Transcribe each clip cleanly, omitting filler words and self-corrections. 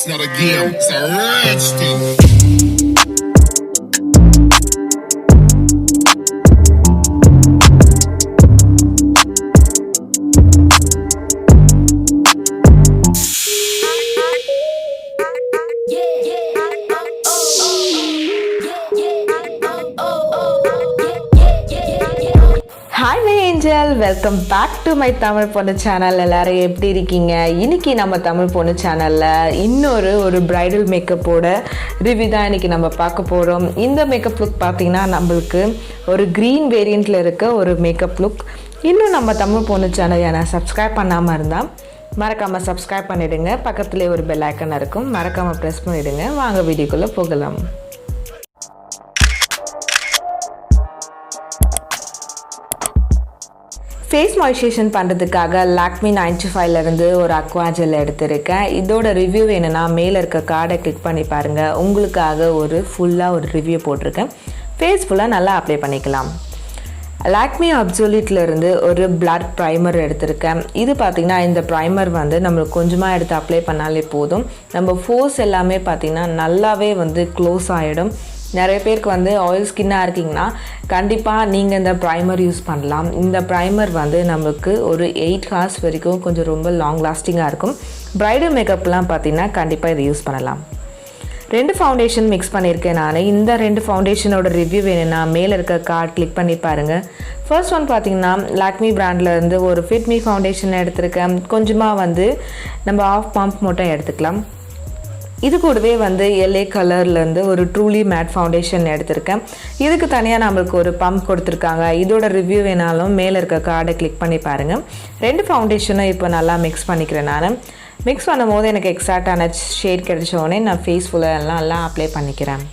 It's not a game, it's a rich thing. Hi my angel, welcome back to my Tamilponnu channel. எல்லாரும் எப்படி இருக்கீங்க? இன்னைக்கு நம்ம Tamilponnu channelல இன்னொரு bridal makeup ஓட ரிவ்யூ தான் இன்னைக்கு நம்ம பார்க்க போறோம். இந்த மேக்கப் லுக் பாத்தீங்கன்னா நமக்கு ஒரு green variantல இருக்க ஒரு மேக்கப் லுக். இன்னும் நம்ம Tamilponnu channel subscribe பண்ணாம இருந்தா மறக்காம subscribe பண்ணிடுங்க. பக்கத்துலயே ஒரு bell icon இருக்கும். மறக்காம press பண்ணிடுங்க. வாங்க வீடியோக்குள்ள போகலாம். ஃபேஸ் மாய்ஸ்சரைசேஷன் பண்ணுறதுக்காக லாக்மி 95ல இருந்து ஒரு அக்வா ஜெல் எடுத்திருக்கேன். இதோட ரிவ்யூ வேணும்னா மேலே இருக்க கார்டை கிளிக் பண்ணி பாருங்கள். உங்களுக்காக ஃபுல்லாக ஒரு ரிவ்யூ போட்டிருக்கேன். ஃபேஸ் ஃபுல்லாக நல்லா அப்ளை பண்ணிக்கலாம். லாக்மி அப்சொல்யூட்ல இருந்து ஒரு பிளட் ப்ரைமர் எடுத்திருக்கேன். இது பார்த்திங்கன்னா இந்த ப்ரைமர் நம்மளுக்கு கொஞ்சமாக எடுத்து அப்ளை பண்ணாலே போதும். நம்ம ஃபோர்ஸ் எல்லாமே பார்த்திங்கன்னா நல்லாவே க்ளோஸ் ஆகிடும். நிறைய பேருக்கு ஆயில் ஸ்கின்னாக இருக்கீங்கன்னா கண்டிப்பாக நீங்கள் இந்த ப்ரைமர் யூஸ் பண்ணலாம். இந்த ப்ரைமர் நமக்கு ஒரு 8 hours வரைக்கும் கொஞ்சம் ரொம்ப லாங் லாஸ்டிங்காக இருக்கும். ப்ரைடல் மேக்கப்லாம் பார்த்திங்கன்னா கண்டிப்பாக இதை யூஸ் பண்ணலாம். 2 ஃபவுண்டேஷன் மிக்ஸ் பண்ணியிருக்கேன் நான். இந்த 2 ஃபவுண்டேஷனோட ரிவ்யூ வேணும்னா மேலே இருக்க கார்ட் கிளிக் பண்ணி பாருங்கள். ஃபர்ஸ்ட் ஒன் பார்த்திங்கன்னா லாக்மி பிராண்ட்லேருந்து ஒரு ஃபிட் மீ ஃபவுண்டேஷன் எடுத்திருக்கேன். கொஞ்சமாக நம்ம ஆஃப் பம்ப் மட்டும் எடுத்துக்கலாம். இது கூடவே LA கலர்லேருந்து ஒரு ட்ரூலி மேட் ஃபவுண்டேஷன் எடுத்திருக்கேன். இதுக்கு தனியாக நம்மளுக்கு ஒரு பம்ப் கொடுத்துருக்காங்க. இதோட ரிவ்யூ வேணாலும் மேலே இருக்க கார்டை கிளிக் பண்ணி பாருங்கள். 2 ஃபவுண்டேஷனும் இப்போ நல்லா மிக்ஸ் பண்ணிக்கிறேன். நான் மிக்ஸ் பண்ணும்போது எனக்கு எக்ஸாக்டான ஷேட் கிடைச்ச உடனே நான் ஃபேஸ் ஃபுல்லாக நல்லா அப்ளை பண்ணிக்கிறேன்.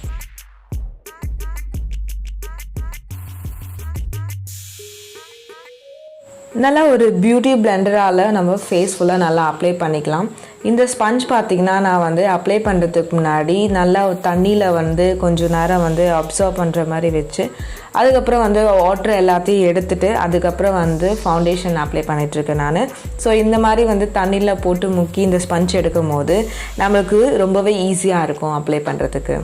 நல்லா ஒரு பியூட்டி பிளெண்டரால் நம்ம ஃபேஸ் ஃபுல்லாக நல்லா அப்ளை பண்ணிக்கலாம். இந்த ஸ்பஞ்ச் பார்த்திங்கன்னா நான் அப்ளை பண்ணுறதுக்கு முன்னாடி நல்லா தண்ணியில் கொஞ்சம் நேரம் அப்சர்வ் பண்ணுற மாதிரி வச்சு அதுக்கப்புறம் வாட்டர் எல்லாத்தையும் எடுத்துகிட்டு அதுக்கப்புறம் ஃபவுண்டேஷன் அப்ளை பண்ணிகிட்ருக்கேன் நான். ஸோ இந்த மாதிரி தண்ணியில் போட்டு முக்கி இந்த ஸ்பஞ்ச் எடுக்கும் போது நம்மளுக்கு ரொம்பவே ஈஸியாக இருக்கும் அப்ளை பண்ணுறதுக்கு.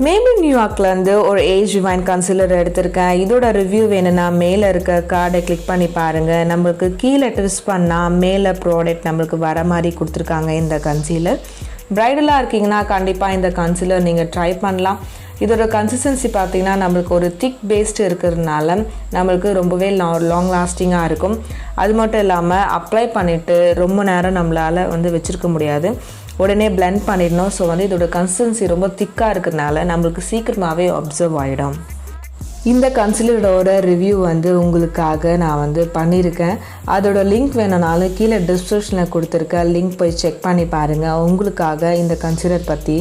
மேபிள் நியூயார்க்லேருந்து ஒரு ஏஜ் ரிவைன் கன்சிலர் எடுத்திருக்கேன். இதோட ரிவ்யூ வேணும்னா மேலே இருக்க கார்டை கிளிக் பண்ணி பாருங்கள். நம்மளுக்கு கீழே ட்விஸ்ட் பண்ணால் மேலே ப்ராடக்ட் நம்மளுக்கு வர மாதிரி கொடுத்துருக்காங்க இந்த கன்சீலர். ப்ரைடலாக இருக்கீங்கன்னா கண்டிப்பாக இந்த கன்சீலர் நீங்கள் ட்ரை பண்ணலாம். இதோட கன்சிஸ்டன்சி பார்த்திங்கன்னா நம்மளுக்கு ஒரு திக் பேஸ்ட் இருக்கிறதுனால நம்மளுக்கு ரொம்பவே லாங் லாஸ்டிங்காக இருக்கும். அது மட்டும் இல்லாமல் அப்ளை பண்ணிவிட்டு ரொம்ப நேரம் நம்மளால் வச்சுருக்க முடியாது. உடனே பிளெண்ட் பண்ணிடணும். ஸோ இதோட கன்சிஸ்டன்சி ரொம்ப திக்காக இருக்கிறதுனால நம்மளுக்கு சீக்கிரமாகவே அப்சர்வ் ஆகிடும். இந்த கன்சிலரோட ரிவ்யூ உங்களுக்காக நான் பண்ணியிருக்கேன். அதோட லிங்க் வேணும்னாலும் கீழே டிஸ்கிரிப்ஷனில் கொடுத்துருக்க லிங்க் போய் செக் பண்ணி பாருங்கள். உங்களுக்காக இந்த கன்சிலர் பற்றி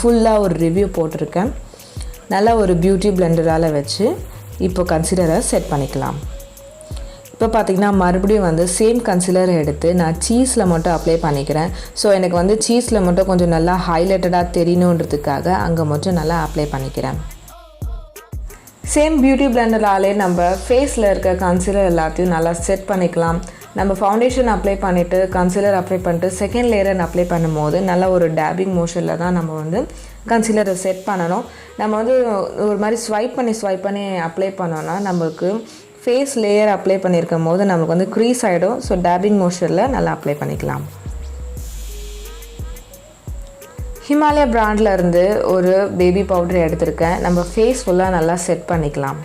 ஃபுல்லாக ஒரு ரிவ்யூ போட்டிருக்கேன். நல்லா ஒரு பியூட்டி பிளெண்டரால் வச்சு இப்போ கன்சிலரை செட் பண்ணிக்கலாம். இப்போ பார்த்திங்கன்னா மறுபடியும் சேம் கன்சிலர் எடுத்து நான் சீஸில் மட்டும் அப்ளை பண்ணிக்கிறேன். ஸோ எனக்கு சீஸில் மட்டும் கொஞ்சம் நல்லா ஹைலைட்டடாக தெரியணுன்றதுக்காக அங்கே மட்டும் நல்லா அப்ளை பண்ணிக்கிறேன். சேம் பியூட்டி பிளெண்டராலே நம்ம ஃபேஸில் இருக்க கன்சிலர் எல்லாத்தையும் நல்லா செட் பண்ணிக்கலாம். நம்ம ஃபவுண்டேஷன் அப்ளை பண்ணிவிட்டு கன்சிலர் அப்ளை பண்ணிட்டு செகண்ட் லேயர் அப்ளை பண்ணும்போது நல்லா ஒரு டேபிங் மோஷனில் தான் நம்ம கன்சிலரை செட் பண்ணணும். நம்ம ஒரு மாதிரி ஸ்வைப் பண்ணி அப்ளை பண்ணோன்னா நம்மளுக்கு ஃபேஸ் லேயர் அப்ளை பண்ணியிருக்கும் போது நமக்கு க்ரீஸ் ஆகிடும். ஸோ டேபிங் மோஷனில் நல்லா அப்ளை பண்ணிக்கலாம். ஹிமாலயா பிராண்டில் இருந்து ஒரு பேபி பவுடர் எடுத்திருக்கேன். நம்ம ஃபேஸ் ஃபுல்லாக நல்லா செட் பண்ணிக்கலாம்.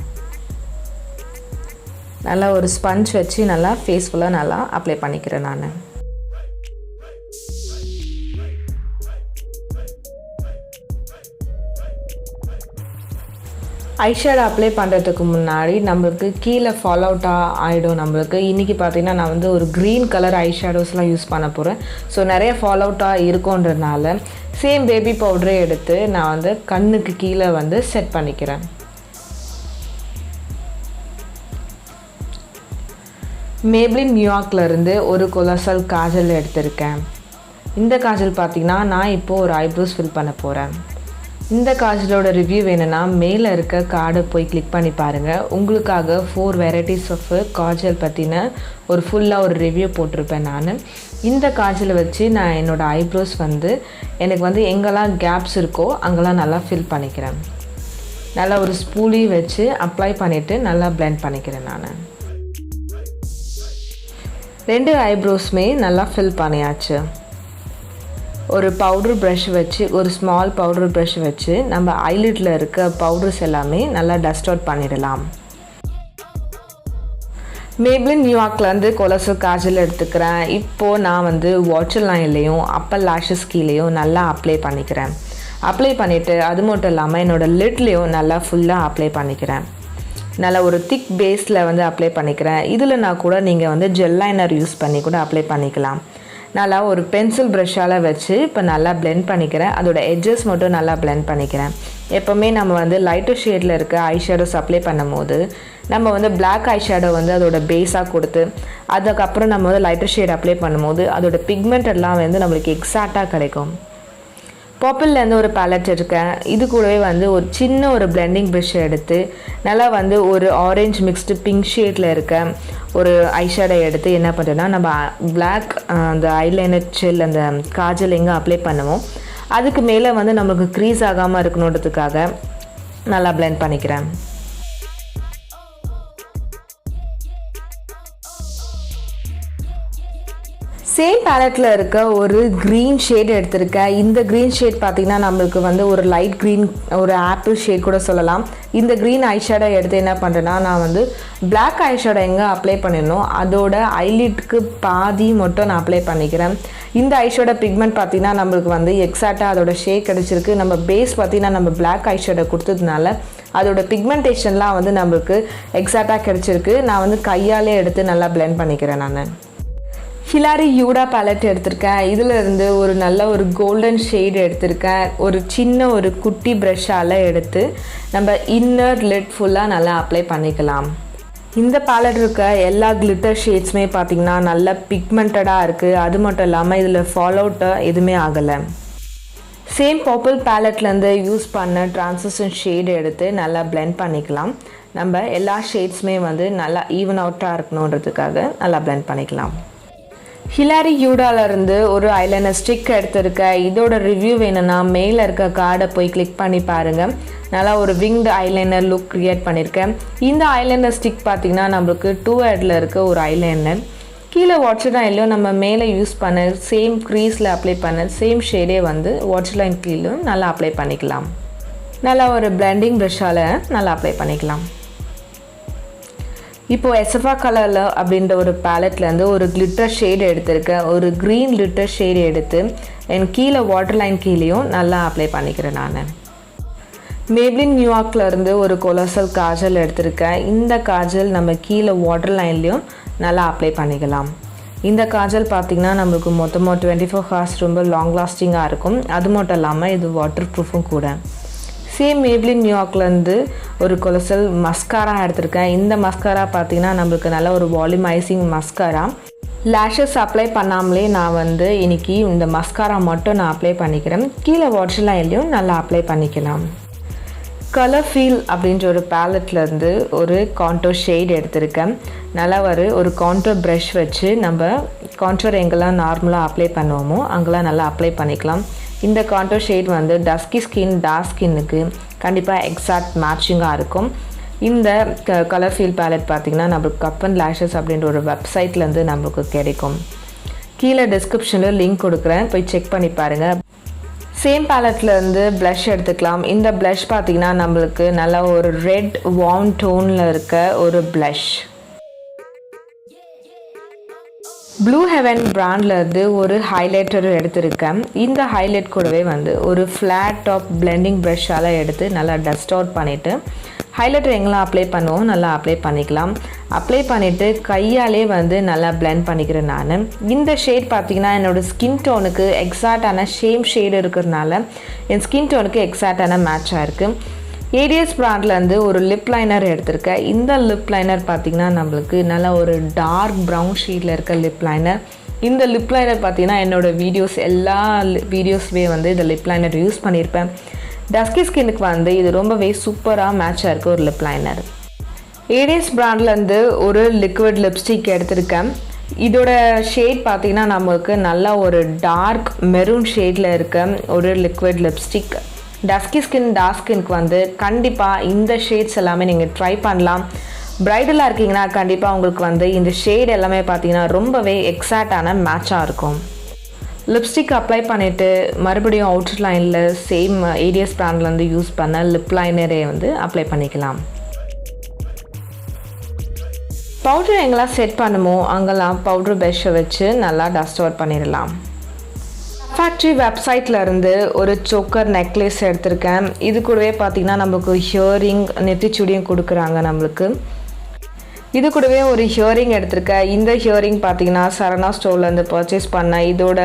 நல்லா ஒரு ஸ்பஞ்ச் வச்சு நல்லா ஃபேஸ் ஃபுல்லாக நல்லா அப்ளை பண்ணிக்கிறேன் நான். ஐஷேடோ அப்ளை பண்ணுறதுக்கு முன்னாடி நம்மளுக்கு கீழே ஃபால் அவுட்டாக ஆகிடும். நம்மளுக்கு இன்றைக்கி பார்த்திங்கன்னா நான் ஒரு க்ரீன் கலர் ஐஷேடோஸ்லாம் யூஸ் பண்ண போகிறேன். ஸோ நிறைய ஃபால் அவுட்டாக இருக்குன்றதுனால சேம் பேபி பவுடரே எடுத்து நான் கண்ணுக்கு கீழே செட் பண்ணிக்கிறேன். மேபிள் நியூயார்க்லேருந்து ஒரு கொலசல் காஜல் எடுத்திருக்கேன். இந்த காஜல் பார்த்திங்கன்னா நான் இப்போது ஒரு ஐப்ரோஸ் ஃபில் பண்ண போகிறேன். இந்த காஜலோட ரிவ்யூ வேணும்னா மேலே இருக்க கார்டை போய் கிளிக் பண்ணி பாருங்கள். உங்களுக்காக 4 வெரைட்டிஸ் ஆஃப் காஜல் பற்றின ஃபுல்லாக ஒரு ரிவ்யூ போட்டிருப்பேன் நான். இந்த காஜலை வச்சு நான் என்னோடய ஐப்ரோஸ் எனக்கு எங்கெல்லாம் கேப்ஸ் இருக்கோ அங்கெல்லாம் நல்லா ஃபில் பண்ணிக்கிறேன். நல்லா ஒரு ஸ்பூலி வச்சு அப்ளை பண்ணிவிட்டு நல்லா பிளெண்ட் பண்ணிக்கிறேன் நான். 2 ஐப்ரோஸுமே நல்லா ஃபில் பண்ணியாச்சு. ஒரு பவுடர் ப்ரஷ் வச்சு ஒரு ஸ்மால் பவுடர் ப்ரஷ் வச்சு நம்ம ஐலிட்டில் இருக்க பவுடர்ஸ் எல்லாமே நல்லா டஸ்ட் அவுட் பண்ணிடலாம். மேப்ளின் நியூயார்க்லேருந்து கொலசல் காஜல் எடுத்துக்கிறேன். இப்போது நான் வாட்டர் லைன்லேயும் அப்பர் லேஷஸ் கீழேயும் நல்லா அப்ளை பண்ணிக்கிறேன். அப்ளை பண்ணிவிட்டு அது மட்டும் இல்லாமல் என்னோடய லிட்லேயும் நல்லா ஃபுல்லாக அப்ளை பண்ணிக்கிறேன். நல்லா ஒரு திக் பேஸில் அப்ளை பண்ணிக்கிறேன். இதில் நான் கூட நீங்கள் ஜெல் லைனர் யூஸ் பண்ணி கூட அப்ளை பண்ணிக்கலாம். நல்லா ஒரு பென்சில் ப்ரஷ்ஷால் வச்சு இப்போ நல்லா பிளெண்ட் பண்ணிக்கிறேன். அதோட எட்ஜஸ் மட்டும் நல்லா பிளெண்ட் பண்ணிக்கிறேன். எப்போவுமே நம்ம லைட்டர் ஷேடில் இருக்க ஐ ஷேடோஸ் அப்ளை பண்ணும் போது நம்ம பிளாக் ஐ ஷேடோ அதோட பேஸாக கொடுத்து அதுக்கப்புறம் நம்ம லைட்டர் ஷேட் அப்ளை பண்ணும்போது அதோட பிக்மெண்ட் எல்லாம் நம்மளுக்கு எக்ஸாக்டாக கிடைக்கும். பர்பிள்லேருந்து ஒரு பேலட் இருக்கேன். இது கூடவே ஒரு சின்ன ஒரு பிளெண்டிங் ப்ரஷ் எடுத்து நல்லா ஒரு ஆரஞ்ச் மிக்ஸ்டு பிங்க் ஷேடில் இருக்க ஒரு ஐஷேடோ எடுத்து என்ன பண்ணுறேன்னா நம்ம பிளாக் அந்த ஐலைனர் ஜெல் அந்த காஜல் எங்கே அப்ளை பண்ணுவோம் அதுக்கு மேலே நமக்கு க்ரீஸ் ஆகாமல் இருக்கணுன்றதுக்காக நல்லா பிளெண்ட் பண்ணிக்கிறேன். சேம் பேலட்டில் இருக்க ஒரு க்ரீன் ஷேட் எடுத்திருக்கேன். இந்த க்ரீன் ஷேட் பார்த்திங்கன்னா நம்மளுக்கு ஒரு லைட் க்ரீன் ஒரு ஆப்பிள் ஷேட் கூட சொல்லலாம். இந்த க்ரீன் ஐஷேடோ எடுத்து என்ன பண்ணுறேன்னா நான் பிளாக் ஐஷேடோ எங்கே அப்ளை பண்ணிடணும் அதோட ஐலிட்டுக்கு பாதி மட்டும் நான் அப்ளை பண்ணிக்கிறேன். இந்த ஐஷேடோ பிக்மெண்ட் பார்த்திங்கன்னா நம்மளுக்கு எக்ஸாக்டாக அதோட ஷேட் கிடச்சிருக்கு. நம்ம பேஸ் பார்த்திங்கன்னா நம்ம பிளாக் ஐஷேடோ கொடுத்ததுனால அதோட பிக்மெண்டேஷன்லாம் நம்மளுக்கு எக்ஸாக்டாக கிடச்சிருக்கு. நான் கையாலே எடுத்து நல்லா பிளெண்ட் பண்ணிக்கிறேன். நான் ஹிலாரி யூடா பேலட் எடுத்திருக்கேன். இதில் இருந்து ஒரு நல்ல ஒரு கோல்டன் ஷேட் எடுத்திருக்கேன். ஒரு சின்ன ஒரு குட்டி ப்ரஷ்ஷால் எடுத்து நம்ம இன்னர் லிட் ஃபுல்லாக நல்லா அப்ளை பண்ணிக்கலாம். இந்த பேலட் இருக்க எல்லா கிளிட்டர் ஷேட்ஸுமே பார்த்திங்கன்னா நல்லா பிக்மெண்டடாக இருக்குது. அது மட்டும் இல்லாமல் இதில் ஃபால் அவுட்டாக எதுவுமே ஆகலை. சேம் பர்பிள் பேலட்லேருந்து யூஸ் பண்ண ட்ரான்சிஷன் ஷேடு எடுத்து நல்லா பிளெண்ட் பண்ணிக்கலாம். நம்ம எல்லா ஷேட்ஸுமே நல்லா ஈவன் அவுட்டாக இருக்கணுன்றதுக்காக நல்லா பிளெண்ட் பண்ணிக்கலாம். ஹிலாரி யூடாலேருந்து ஒரு ஐலைனர் ஸ்டிக் எடுத்திருக்கேன். இதோட ரிவ்யூ வேணும்னா மேலே இருக்க கார்டை போய் கிளிக் பண்ணி பாருங்கள். நல்லா ஒரு விங்டு ஐலைனர் லுக் க்ரியேட் பண்ணியிருக்கேன். இந்த ஐலைனர் ஸ்டிக் பார்த்திங்கன்னா நம்மளுக்கு 2 ஹெட்டில் இருக்க ஒரு ஐலைனர். கீழே வாட்டர் லைன்லையும் நம்ம மேலே யூஸ் பண்ண சேம் க்ரீஸில் அப்ளை பண்ண சேம் ஷேடே வாட்டர் லைன் கீழே நல்லா அப்ளை பண்ணிக்கலாம். நல்லா ஒரு பிளெண்டிங் ப்ரஷ்ஷால் நல்லா அப்ளை பண்ணிக்கலாம். இப்போது எசஃபா கலரில் அப்படின்ற ஒரு பேலட்லேருந்து ஒரு கிளிட்டர் ஷேடு எடுத்திருக்கேன். ஒரு க்ரீன் கிளிட்டர் ஷேடு எடுத்து என் கீழே வாட்டர் லைன் கீழேயும் நல்லா அப்ளை பண்ணிக்கிறேன். நான் மேப்ளின் நியூயார்க்லேருந்து ஒரு கொலோசல் காஜல் எடுத்திருக்கேன். இந்த காஜல் நம்ம கீழே வாட்டர் லைன்லேயும் நல்லா அப்ளை பண்ணிக்கலாம். இந்த காஜல் பார்த்திங்கன்னா நம்மளுக்கு மொத்தமாக 24 ஹவர்ஸ் ரொம்ப லாங் லாஸ்டிங்காக இருக்கும். அது மட்டும் இல்லாமல் இது வாட்டர் ப்ரூஃபும் கூட. சேம் மேப்ளின் நியூயார்க்லேருந்து ஒரு கொலோசல் மஸ்காரா எடுத்திருக்கேன். இந்த மஸ்காரா பார்த்திங்கன்னா நம்மளுக்கு நல்ல ஒரு வால்யூமைசிங் மஸ்காரா. லேஷஸ் அப்ளை பண்ணாமலே நான் இன்றைக்கி இந்த மஸ்காரா மட்டும் நான் அப்ளை பண்ணிக்கிறேன். கீழே வாட்டர் லைன்லையும் நல்லா அப்ளை பண்ணிக்கலாம். கலர் ஃபீல் அப்படின்ற ஒரு பேலட்லேருந்து ஒரு கான்டோர் ஷேட் எடுத்திருக்கேன். நல்லா ஒரு கான்டோர் ப்ரஷ் வச்சு நம்ம கான்டோர் எங்கெல்லாம் நார்மலாக அப்ளை பண்ணுவோமோ அங்கெல்லாம் நல்லா அப்ளை பண்ணிக்கலாம். இந்த contour shade dusky skin dark ஸ்கின்னுக்கு கண்டிப்பாக எக்ஸாக்ட் மேட்சிங்காக இருக்கும். இந்த கலர் ஃபீல் பேலட் பார்த்திங்கன்னா நம்மளுக்கு கப் அண்ட் லேஷஸ் அப்படின்ற ஒரு வெப்சைட்லேருந்து நம்மளுக்கு கிடைக்கும். கீழே டிஸ்கிரிப்ஷனில் லிங்க் கொடுக்குறேன், போய் செக் பண்ணி பாருங்கள். சேம் பேலட்லேருந்து ப்ளஷ் எடுத்துக்கலாம். இந்த ப்ளஷ் பார்த்திங்கன்னா நம்மளுக்கு நல்லா ஒரு ரெட் வார்ம் டோனில் இருக்க ஒரு ப்ளஷ். ப்ளூ ஹெவன் பிராண்ட்லேருந்து ஒரு ஹைலைட்டர் எடுத்திருக்கேன். இந்த ஹைலைட் கூடவே ஒரு ஃப்ளாட் டாப் பிளெண்டிங் ப்ரஷ்ஷால் எடுத்து நல்லா டஸ்ட் அவுட் பண்ணிவிட்டு ஹைலைட்டர் எங்கெல்லாம் அப்ளை பண்ணுவோம் நல்லா அப்ளை பண்ணிக்கலாம். அப்ளை பண்ணிவிட்டு கையாலே நல்லா பிளெண்ட் பண்ணிக்கிறேன். நான் இந்த ஷேட் பார்த்திங்கன்னா என்னோடய ஸ்கின் டோனுக்கு எக்ஸாக்டான சேம் ஷேடு இருக்கிறதுனால என் ஸ்கின் டோனுக்கு எக்ஸாக்டான மேட்ச் ஆகிருக்கு. ஏடிஎஸ் பிராண்ட்லேருந்து ஒரு லிப் லைனர் எடுத்திருக்கேன். இந்த லிப் லைனர் பார்த்திங்கன்னா நம்மளுக்கு நல்லா ஒரு டார்க் ப்ரௌன் ஷேடில் இருக்க லிப் லைனர். இந்த லிப் லைனர் பார்த்திங்கன்னா என்னோடய வீடியோஸ் எல்லா வீடியோஸ்வே இந்த லிப் லைனர் யூஸ் பண்ணியிருப்பேன். டஸ்கி ஸ்கின்னுக்கு வந்து இது ரொம்பவே சூப்பராக மேட்சாக இருக்குது ஒரு லிப் லைனர். ஏடிஎஸ் பிராண்ட்லேருந்து ஒரு லிக்விட் லிப்ஸ்டிக் எடுத்திருக்கேன். இதோட ஷேட் பார்த்திங்கன்னா நமக்கு நல்லா ஒரு டார்க் மெரூன் ஷேடில் இருக்க ஒரு liquid lipstick. Dusky skin dark ஸ்கின்க்கு வந்து கண்டிப்பாக இந்த ஷேட்ஸ் எல்லாமே நீங்கள் ட்ரை பண்ணலாம். ப்ரைடலாக இருக்கீங்கன்னா கண்டிப்பாக உங்களுக்கு வந்து இந்த ஷேட் எல்லாமே பார்த்திங்கன்னா ரொம்பவே எக்ஸாக்டான மேட்சாக இருக்கும். லிப்ஸ்டிக் அப்ளை பண்ணிவிட்டு மறுபடியும் அவுட்டர் லைனில் சேம் ஏடிஎஸ் பிராண்ட்லேருந்து யூஸ் பண்ண லிப் லைனரே வந்து அப்ளை பண்ணிக்கலாம். பவுட்ரு எங்கெல்லாம் செட் பண்ணுமோ அங்கெல்லாம் பவுட்ரு ப்ரஷ்ஷை வச்சு நல்லா டஸ்ட் அவுட் பண்ணிடலாம். ஃபேக்ட்ரி வெப்சைட்டில் இருந்து ஒரு சோக்கர் நெக்லஸ் எடுத்திருக்கேன். இது கூடவே பார்த்திங்கன்னா நமக்கு ஹியரிங் நெத்திச்சுடியும் கொடுக்குறாங்க நம்மளுக்கு. இது கூடவே ஒரு ஹியரிங் எடுத்திருக்கேன். இந்த ஹியரிங் பார்த்திங்கன்னா சரணா ஸ்டோர்லேருந்து பர்ச்சேஸ் பண்ணேன். இதோட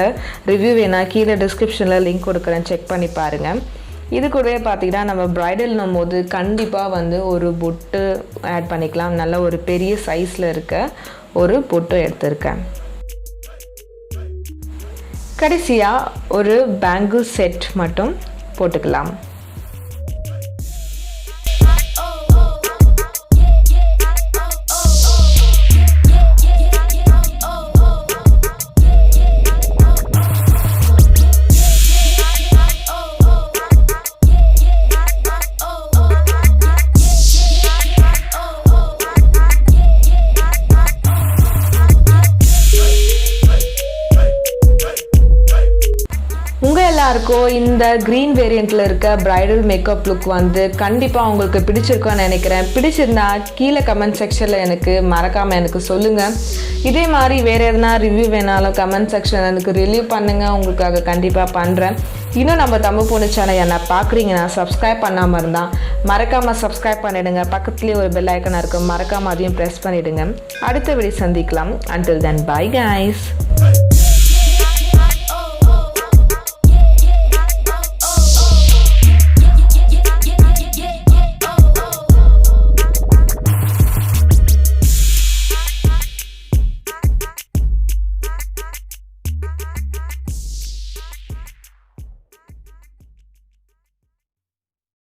ரிவ்யூ வேணால் கீழே டிஸ்கிரிப்ஷனில் லிங்க் கொடுக்குறேன், செக் பண்ணி பாருங்கள். இது கூடவே பார்த்திங்கன்னா நம்ம ப்ரைடல்னும் போது கண்டிப்பாக வந்து ஒரு பொட்டு ஆட் பண்ணிக்கலாம். நல்ல ஒரு பெரிய சைஸில் இருக்க ஒரு பொட்டு எடுத்திருக்கேன். கடைசியாக ஒரு பேங்கிள் செட் மட்டும் போட்டுக்கலாம். எல்லாருக்கும் இந்த க்ரீன் வேரியண்ட்டில் இருக்க ப்ரைடல் மேக்கப் லுக் வந்து கண்டிப்பாக உங்களுக்கு பிடிச்சிருக்கோன்னு நினைக்கிறேன். பிடிச்சிருந்தா கீழே கமெண்ட் செக்ஷனில் எனக்கு மறக்காமல் எனக்கு சொல்லுங்கள். இதே மாதிரி வேறு எதனா ரிவ்யூ வேணாலும் கமெண்ட் செக்ஷனில் எனக்கு ரிவ்யூ பண்ணுங்கள், உங்களுக்காக கண்டிப்பாக பண்ணுறேன். இன்னும் நம்ம தமிழ் பொண்ணு சேனல் என்ன பார்க்குறீங்கன்னா சப்ஸ்கிரைப் பண்ணாமல் இருந்தால் மறக்காமல் சப்ஸ்கிரைப் பண்ணிவிடுங்க. பக்கத்துலேயே ஒரு பெல் ஐக்கனாக இருக்கும், மறக்காமல் அதையும் ப்ரெஸ் பண்ணிவிடுங்க. அடுத்த வீடியோ சந்திக்கலாம். Until then, bye guys.